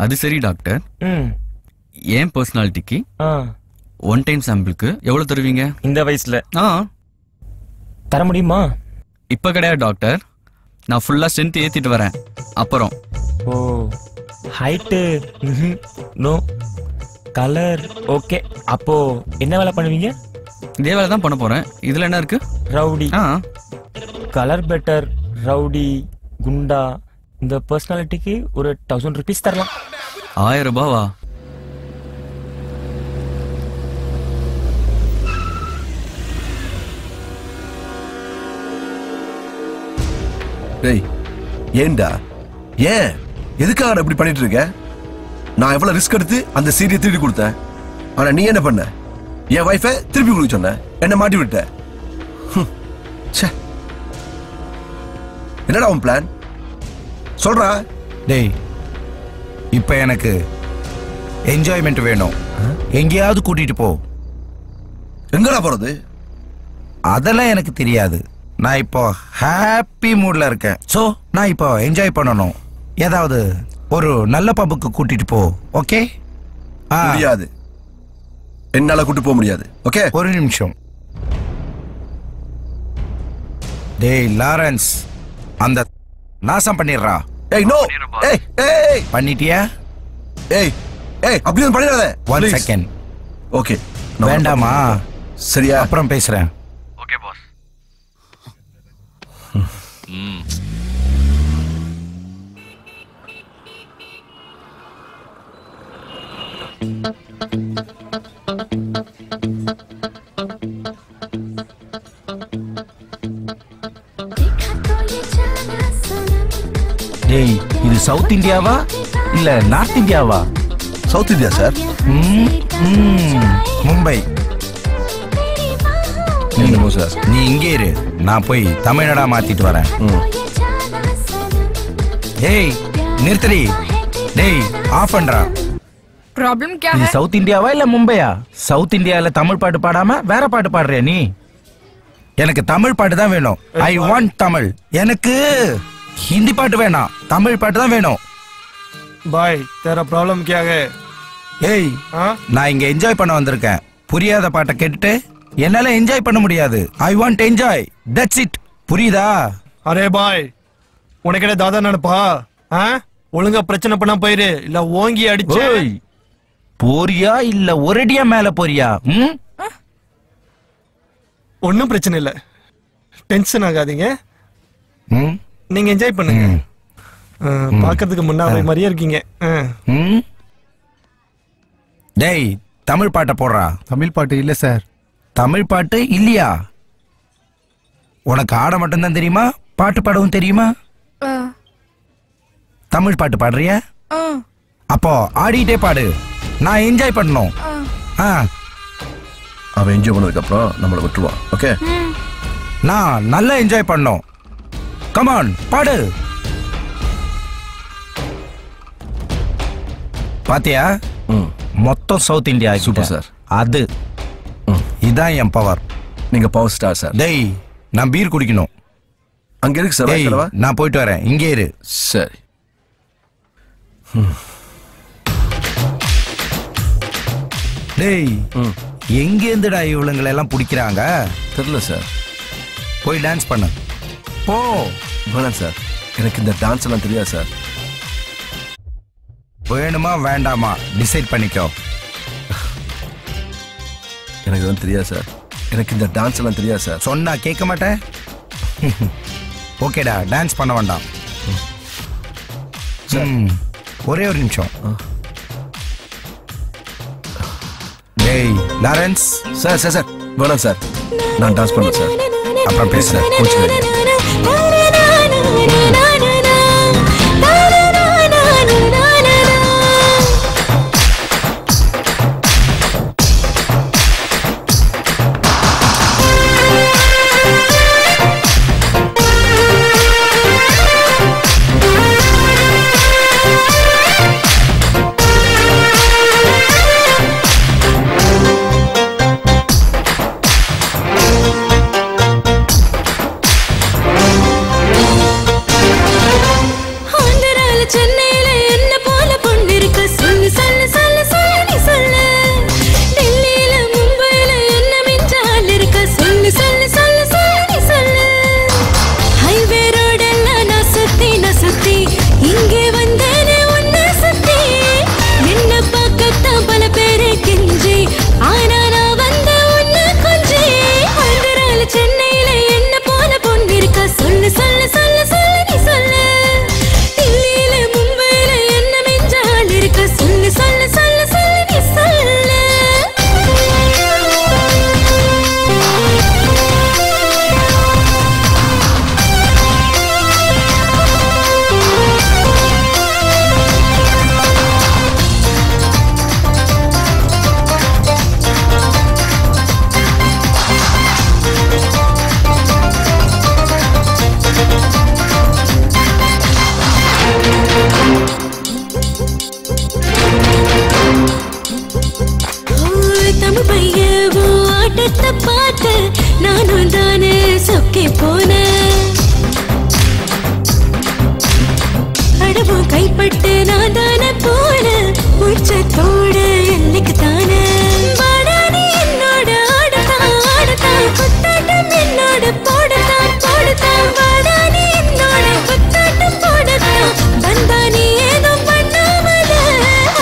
அது சரி டாக்டர். ஏன் பர்சனாலிட்டிக்கு ஒன் டைம் சாம்பிளுக்கு எவ்வளவு தருவீங்க இந்த வயசுல? தர முடியுமா? இப்ப கிடையாது டாக்டர், நான் ஃபுல்லா ஸ்ட்ரென்த் ஏத்திட்டு வரேன். அப்புறம் ஹைட்டு நோ, கலர் ஓகே. அப்போ என்ன வேலை பண்ணுவீங்க? இதே வேலை தான் பண்ண போறேன். இதுல என்ன இருக்கு? ரவுடி. கலர் பெட்டர், ரவுடி, குண்டா. இந்த பர்சனாலிட்டிக்கு ஒரு 1000 rupees தரலாம். 1000 ரூபாவா? ஏண்டா, ஏன் எதுக்காக இப்படி பண்ணிட்டு இருக்க? நான் எவ்வளவு ரிஸ்க் எடுத்து அந்த சீரியை திருப்பி கொடுத்தேன். ஆனா நீ என்ன பண்ண? என் வைஃபை திருப்பி கொடுக்க சொன்ன, என்ன மாட்டி விட்ட. என்னடா உன் பிளான் சொல்றா? டேய், இப்ப எனக்கு என்ஜாய்மெண்ட் வேணும். எங்கேயாவது கூட்டிட்டு போ. எங்கடா போறது? அதெல்லாம் எனக்கு தெரியாது. நான் இப்போ ஹாப்பி மூட்ல இருக்கேன். சோ நான் இப்போ என்ஜாய் பண்ணணும். ஏதாவது ஒரு நல்ல பப்புக்கு கூட்டிட்டு போ. ஓகே? முடியாது, என்னால கூட்டு போக முடியாது. ஓகே, ஒரு நிமிஷம். டேய் லாரன்ஸ், அந்த நாசம் பண்ணிடுறா. ஏய் நோ, ஏய் ஏய் பண்ணிட்டியா? ஏய் ஏய் அப்படியே பண்ணிடாத. 1 செகண்ட். ஓகே, வேண்டாமா? சரியா, அப்புறம் பேசுறேன். Okay boss. டேய், இது சவுத் இந்தியாவா இல்ல நார்த் இந்தியாவா? South India sir. Mumbai. Sir நீ இங்கே இரு, நான் போய் தமிழ்நாடா மாத்திட்டு வரேன். டேய் நிறுத்தடி. டேய் ஆஃப் பண்றா. प्रॉब्लम क्या है? இது சவுத் இந்தியாவா இல்ல மும்பையா? சவுத் இந்தியால தமிழ் பாட்டு பாடாம வேற பாட்டு பாடுறியா நீ? எனக்கு தமிழ் பாட்டு தான் வேணும். I want Tamil. எனக்கு हिंदी पाट वेना, तमिल पाट தான் வேணும். பாய், तेरा प्रॉब्लम क्या है? ஏய், நான் இங்க என்ஜாய் பண்ண வந்திருக்கேன். புரியாத பாட்ட கேட்டுட்டு என்னால என்ஜாய் பண்ண முடியாது. I want enjoy, that's it. புரியுதா? அரே பாய், உனக்கு என்ன தாதா நினைப்பா? ஒழுங்கா பிரச்சனை பண்ணா போயிரு, இல்ல ஓங்கி அடிச்சு. போறியா இல்ல ஒரடியா மேல போறியா? ஒன்னும் பிரச்சனை இல்ல, டென்ஷன் ஆகாதீங்க. நீங்க என்ஜாய் பண்ணுங்க. பாக்கிறதுக்கு முன்னாடி மாதிரியே இருக்கீங்க. டேய் தமிழ் பாட்ட போடுறா. தமிழ் பாட்டு இல்ல சார். தமிழ் பாட்டு இல்லையா? உனக்கு ஆட மட்டும் தான் தெரியுமா? பாட்டு பாடவும் தெரியுமா? தமிழ் பாட்டு பாடுறியா? அப்போ ஆடிட்டே பாடு, நான் என்ஜாய் பண்ணணும். அவன் என்ஜாய் பண்ணதுக்கு அப்புறம் நம்மள விட்டுருவான். ஓகே, நான் நல்லா என்ஜாய் பண்ணணும். கம் ஆன் பாடு. பாத்தியா? மொத்தம் சவுத் இந்தியா. Super sir. அது இதான் என் பவர். நீங்க பவர் ஸ்டார் சார். டேய், நான் பீர் குடிக்கணும். அங்க இருக்கு சார். நான் போயிட்டு வரேன், இங்கே இரு. சரி. டேய், எங்க இருந்துடா இவளுங்களை எல்லாம் பிடிக்கிறாங்க? தெரியல சார். போய் டான்ஸ் பண்ணு போ. வேணாம் சார், எனக்கு இந்த டான்ஸ் எல்லாம் தெரியாது சார். வேணுமா வேண்டாமா டிசைட் பண்ணிக்கோ. எனக்கு தான் தெரியாது சார், எனக்கு இந்த டான்ஸ் எல்லாம் தெரியாது சார். சொன்னா கேட்க மாட்டேன். ஓகேடா, டான்ஸ் பண்ண வேண்டாம். ஒரே ஒரு நிமிஷம். டேய் லாரன்ஸ். சார் சார் சார் வேணாம் சார், நான் டான்ஸ் பண்ணேன் சார். அப்புறம் பேசுறேன். தூரத்தை பார்த்து நானும் தானே சொக்கி போனேன். அடவும் கைப்பட்டு நான் தானே போனேன் உச்சத்தோடு எல்லைக்கு தானே. வாடானி என்னோட ஆடத்தான் ஆடத்தான் குத்தாட்டம் என்னோட போடத்தான் போடத்தான். வாடானி என்னோட குத்தாட்டம் போடத்தான் வந்தானி ஏதோ பண்ணாமல.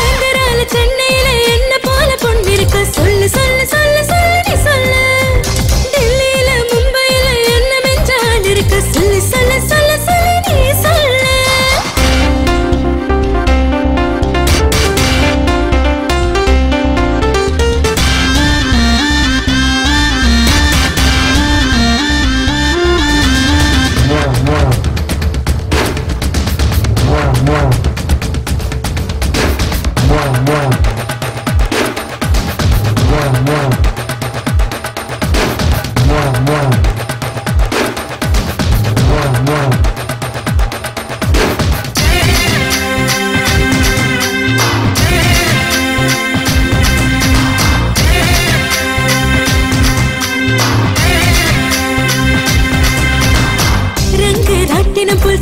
ஆந்திரால சென்னையில என்ன போல பொண்ணிருக்க சொல்லு சொல்லு சொல்லு சொல்லு நீ சொல்லு. டெல்லியில மும்பையில என்ன மெஞ்சால் இருக்க சொல்லு சொல்லு சொல்லு சொல்லு நீ சொல்லு.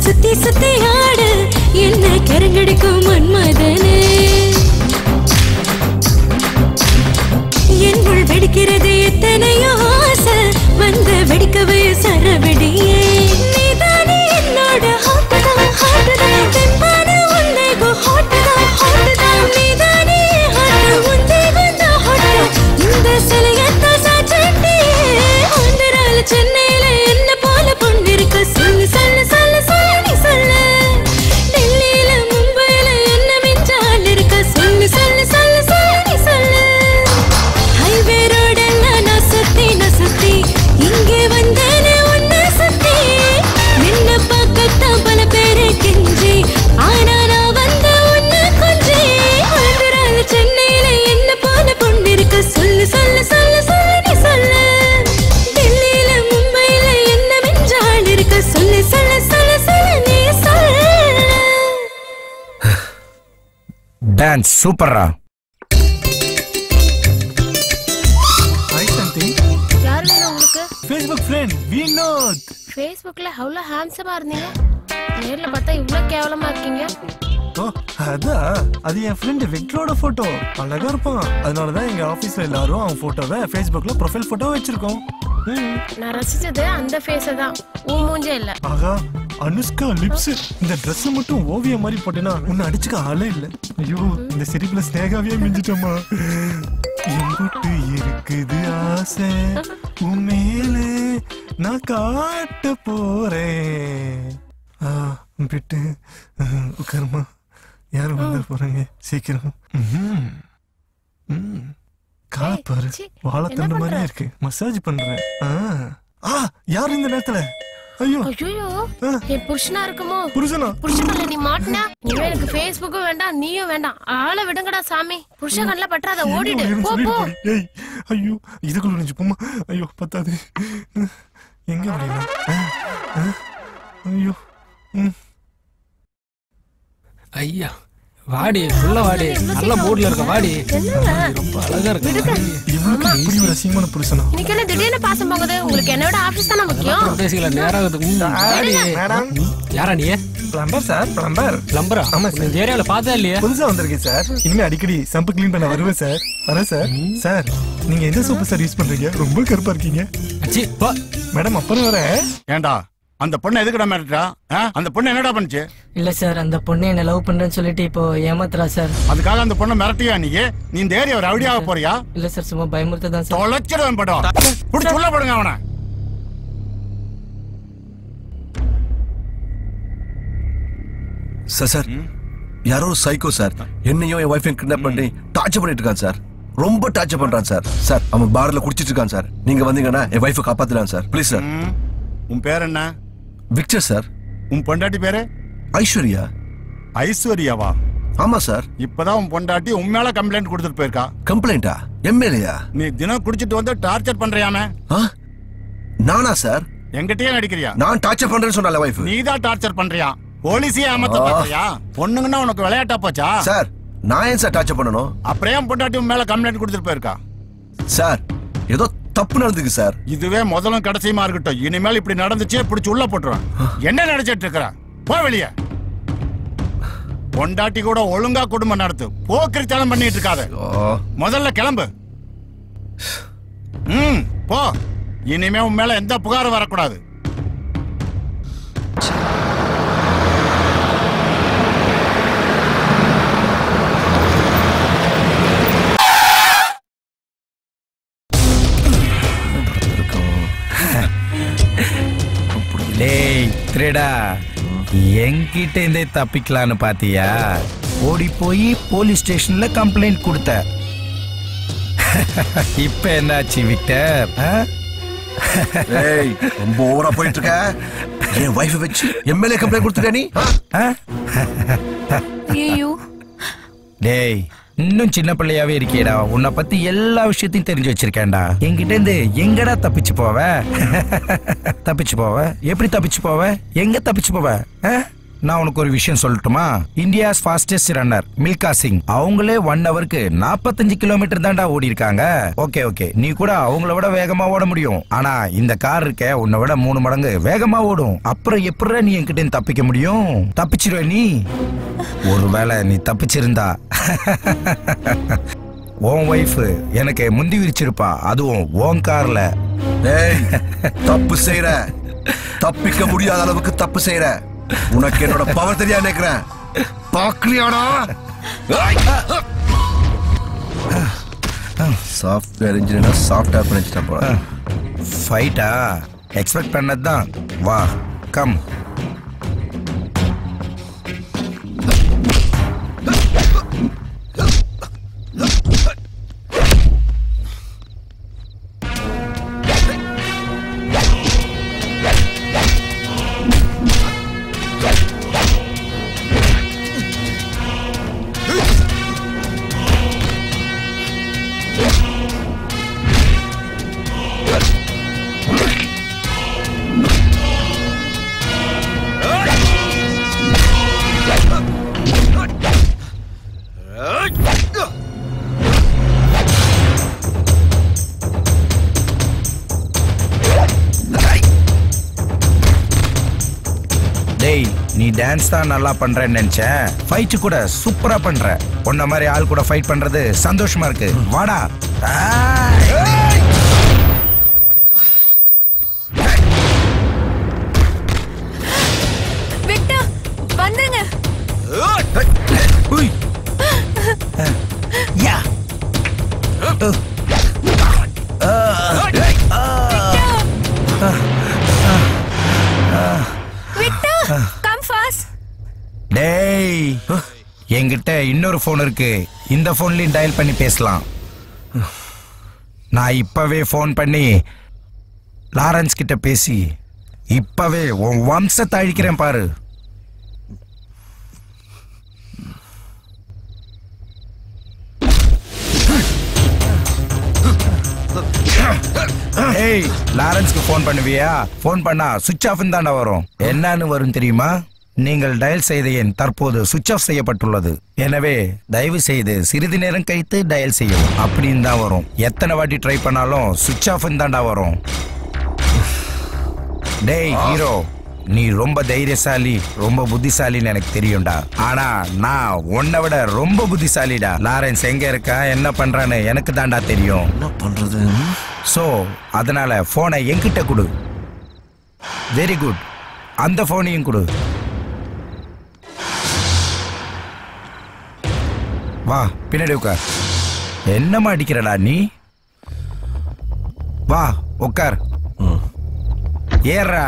சுத்தி சுத்தி ஆடு என்ன கருங்கடிக்கும் மன்மதனே. என்னுள் வெடிக்கிறது எத்தனையோ ஆசை வந்து வெடிக்கவே சரவெடியே. நீதானே என்னோட ஹாட்டுதான் ஹாட்டுதான் தெம்பான உந்தேகோ ஹாட்டுதான் ஹாட்டுதான். நீதானே ஹாட்டு உந்தேகோ தான் ஹாட்டு இந்த சிலையத்த சாச்சட்டியே. ஆந்திரால சென்னையில என்ன போல பொண்ணிருக்க சொல்லு சொல்லு சொல்லு சொல்லு நீ சொல்லு. டெல்லியில மும்பையில என்ன மிஞ்சால் இருக்க சொல்லு சொல்லு சொல்லு சொல்லு நீ சொல்லு. ஹைவே ரோடெல்லாம் நான் சுத்தி இங்கே வந்தேனே உன்னை சுத்தி. என்ன பார்க்கத்தான் பல பேரு கெஞ்சி ஆனா நான் வந்த உன்னை கொஞ்சி. ஆந்திரால சென்னையில என்ன போல பொண்ணிருக்க சொல்லு சொல்லு சொல்லு சொல்லு நீ சொல்லு. டெல்லியில மும்பையில என்ன மிஞ்சால் இருக்க சொல்லு சொல்லு சொல்லு சொல்லு நீ சொல்லு. டான்ஸ் சூப்பரா. யார் வேணும் உங்களுக்கு? Facebook friend Vinod. ஃபேஸ்புக்ல அவ்வளவு ஹேண்ட்ஸமா இருந்தீங்க, நேர்ல பார்த்தா இவ்வளவு கேவலமா இருக்கீங்க. ஓ அது என் ஃப்ரெண்ட் விக்டரோட போட்டோ. அழகா இருப்பான், அதனாலதான் எங்க ஆபீஸ்ல எல்லாரும் அவன் போட்டோவை ஃபேஸ்புக்ல ப்ரொஃபைல் போட்டோ வச்சிருக்கோம். நான் ரசிச்சது அந்த ஃபேஸ தான், உன் மூஞ்சே இல்ல. ஆகா அனுஷ்கா லிப்ஸ். இந்த Dress மட்டும் ஓவியம் மாதிரி போட்டேன்னா உன்னை அடிச்சுக்க ஆளே இல்ல. ஐயோ இந்த சிரிப்புல ஸ்னேகாவே மிஞ்சிட்டோமா. எங்கிட்டு இருக்குது ஆசை உன் மேலே நான் காட்ட போறேன். விட்டு உட்காருமா, யாரும் வந்து போறாங்க சீக்கிரம். காப்பாரு வாழைத்தண்டு மாதிரியே இருக்கு, மசாஜ் பண்றேன். யாரு இந்த நேரத்துல? ஐயோ ஐயோ என் புருஷனா இருக்குமோ? புருஷனா? புருஷன்ல நீ மாட்டினா இனிமே எனக்கு ஃபேஸ்புக்கும் வேண்டாம் நீயும் வேண்டாம். ஆளை விடுங்கடா சாமி, புருஷன் கண்ணுல பற்றாத ஓடிடு போ போ. ஏய் ஐயோ இதுக்குள்ள நினைச்சு போமா. ஐயோ பத்தாது, எங்க அப்படின்னா? ஐயோ ஐயா வாடி உள்ள வாடி, நல்ல மூட்ல இருக்க வாடி. ரொம்ப அழகா இருக்கு. இவனுக்கு இப்படி ஒரு அசிங்கமான புருஷனா? இன்னைக்கு என்ன திடீர்னு பாசம் போகுது? உங்களுக்கு என்னோட ஆபீஸ் தானே முக்கியம். பேசிக்கலாம், நேராகுது. யாரா நீ? Plumber sir. பிளம்பரா? ஆமா சார். இந்த ஏரியால பார்த்தா இல்லையா? புதுசா வந்திருக்கேன் சார். இனிமே அடிக்கடி சம்பு கிளீன் பண்ண வருவேன் சார். வரேன் சார். சார் நீங்க எந்த சோப்பு சார் யூஸ் பண்றீங்க? ரொம்ப கருப்பா இருக்கீங்க. அச்சி பா மேடம் அப்புறம் வரேன். ஏண்டா அந்த பொண்ணு எதுக்குடா மிரட்டா? அந்த பொண்ணு என்னடா பண்ணுச்சு? இல்ல சார், அந்த பொண்ணு என்ன லவ் பண்றேன்னு சொல்லிட்டு இப்போ ஏமாத்துறா சார். அதுக்காக அந்த பொண்ணு மிரட்டியா நீ? நீ இந்த ஏரியா ரவுடியாக போறியா? இல்ல சார், சும்மா பயமுறுத்த தான் சார். தொலைச்சிடுவேன் படம். புடிச்சு உள்ள போடுங்க அவனை. சார் யாரோ சைக்கோ சார் என்னையும் என் வைஃபையும் கிட்னாப் பண்ணி டார்ச்சர் பண்ணிட்டு இருக்கான் சார். ரொம்ப டார்ச்சர் பண்றான் சார். சார் அவன் பார்ல குடிச்சிட்டு இருக்கான் சார். நீங்க வந்தீங்கன்னா என் வைஃபை காப்பாத்தலாம் சார், ப்ளீஸ் சார். உன் பேர் என்ன? Victor sir. உன் பொண்டாட்டி பேரு? ஐஸ்வர்யா. ஐஸ்வர்யாவா? ஆமா சார். இப்பதான் உன் பொண்டாட்டி உன் மேல கம்ப்ளைண்ட் கொடுத்துட்டு போயிருக்கா. கம்ப்ளைண்டா? எம்எல்ஏயா? நீ தினம் குடிச்சிட்டு வந்து டார்ச்சர் பண்றியாமே. நானா சார்? என்கிட்டயே நடிக்கிறியா? நான் டார்ச்சர் பண்றேன்னு சொன்னால வைஃப். நீதான் டார்ச்சர் பண்றியா? போலீஸே ஏமாத்த பாக்குறியா? பொண்ணுங்கன்னா உனக்கு விளையாட்டா போச்சா? சார் நான் ஏன் சார் டார்ச்சர் பண்ணணும்? அப்புறம் ஏன் பொண்டாட்டி உன் மேல கம்ப்ளைண்ட் கொடுத்துட்டு போயிருக்கா? சார் ஏதோ தப்பு நடந்துக்கு சார். இதுவே முதலும் கடைசியுமா இருக்கட்டும். இனிமேல் இப்படி நடந்துச்சே பிடிச்சு உள்ள போட்டுருவேன். என்ன நினைச்சிட்டு இருக்கிற? போ வெளியே. பொண்டாட்டி கூட ஒழுங்கா குடும்பம் நடத்து. போக்கிரித்தனம் பண்ணிட்டு இருக்காத. முதல்ல கிளம்பு. போ. இனிமே உன் மேல எந்த புகாரும் வரக்கூடாது. டேய் திருடா, என்கிட்ட இருந்தே தப்பிக்கலான்னு பாத்தியா? ஓடி போய் போலீஸ் ஸ்டேஷன்ல கம்ப்ளைண்ட் கொடுத்த. இப்ப என்னாச்சு விக்டர்? ரொம்ப ஓவரா போயிட்டு இருக்க. என் வைஃப் வச்சு எம்எல்ஏ கம்ப்ளைண்ட் கொடுத்துட்ட நீ? டேய் இன்னும் சின்ன பிள்ளையாவே இருக்கேடா. உன்னை பத்தி எல்லா விஷயத்தையும் தெரிஞ்சு வச்சிருக்கேன்டா. என்கிட்ட இருந்து எங்கடா தப்பிச்சு போவ? தப்பிச்சு போவ? எப்படி தப்பிச்சு போவ? எங்க தப்பிச்சு போவ? நான் உனக்கு ஒரு விஷயம் சொல்லட்டுமா? India's fastest runner Milkha Singh அவங்களே 1 ஹவருக்கு 45 கிலோமீட்டர் தான்டா ஓடி இருக்காங்க. ஓகே ஓகே, நீ கூட அவங்கள விட வேகமா ஓட முடியும். ஆனா இந்த கார் இருக்க உன்னை விட 3 மடங்கு வேகமா ஓடும். அப்புறம் எப்படிடா நீ என்கிட்ட தப்பிக்க முடியும்? தப்பிச்சிருவ நீ? ஒருவேளை நீ தப்பிச்சிருந்தா உன் வைஃப் எனக்கு முந்தி விரிச்சிருப்பா, அதுவும் உன் கார்ல. தப்பு செய்யற, தப்பிக்க முடியாத அளவுக்கு தப்பு செய்யற. உனக்கு என்னோட பவர் தெரியா நினைக்கிறேன். பாக்கறியாடா? சாஃப்ட்வேர் இன்ஜினியர் சாஃப்ட்வேர் பண்ணிட்டா போற. ஃபைட்டா எக்ஸ்பெக்ட் பண்ணதுதான். வா கம். டேய் நீ டான்ஸ் தான் நல்லா பண்றேன்னு நினைச்சேன். ஃபைட் கூட சூப்பரா பண்ற. உன்ன மாதிரி ஆள் கூட ஃபைட் பண்றது சந்தோஷமா இருக்கு. வாடா. விக்டர் வந்துங்க. யா. Come fast. டேய் என்கிட்ட இன்னொரு போன் இருக்கு. இந்த போன்லயும் டயல் பண்ணி பேசலாம். நான் இப்பவே போன் பண்ணி லாரன்ஸ் கிட்ட பேசி இப்பவே உன் வம்சத்தை அழிக்கிறேன் பாரு. ஏய் லாரன்ஸ்க்கு போன் பண்ணுவியா? போன் பண்ணா சுவிட்ச் ஆஃப் தான்டா வரும். என்னன்னு வரும் தெரியுமா? நீங்கள் டயல் செய்த எண் தற்போது சுவிட்ச் ஆஃப் செய்யப்பட்டுள்ளது. எனவே தயவு செய்து சிறிது நேரம் கழித்து டயல் செய்யவும் அப்படின்னு தான் வரும். எத்தனை வாட்டி ட்ரை பண்ணாலும் சுவிட்ச் ஆஃப் தான்டா வரும். டேய் ஹீரோ, நீ ரொம்ப தைரியசாலி, ரொம்ப புத்திசாலின்னு எனக்கு தெரியும்டா. ஆனா நான் உன்னை விட ரொம்ப புத்திசாலிடா. லாரன்ஸ் எங்க இருக்கா, என்ன பண்றான்னு எனக்கு தான்டா தெரியும். என்ன பண்றது? சோ அதனால போனை என்கிட்ட கொடு. வெரி குட், அந்த போனையும் கொடு. வா பின்னாடி உட்கார். என்னமா அடிக்கிறடா நீ? வா உட்கார். ஏறா.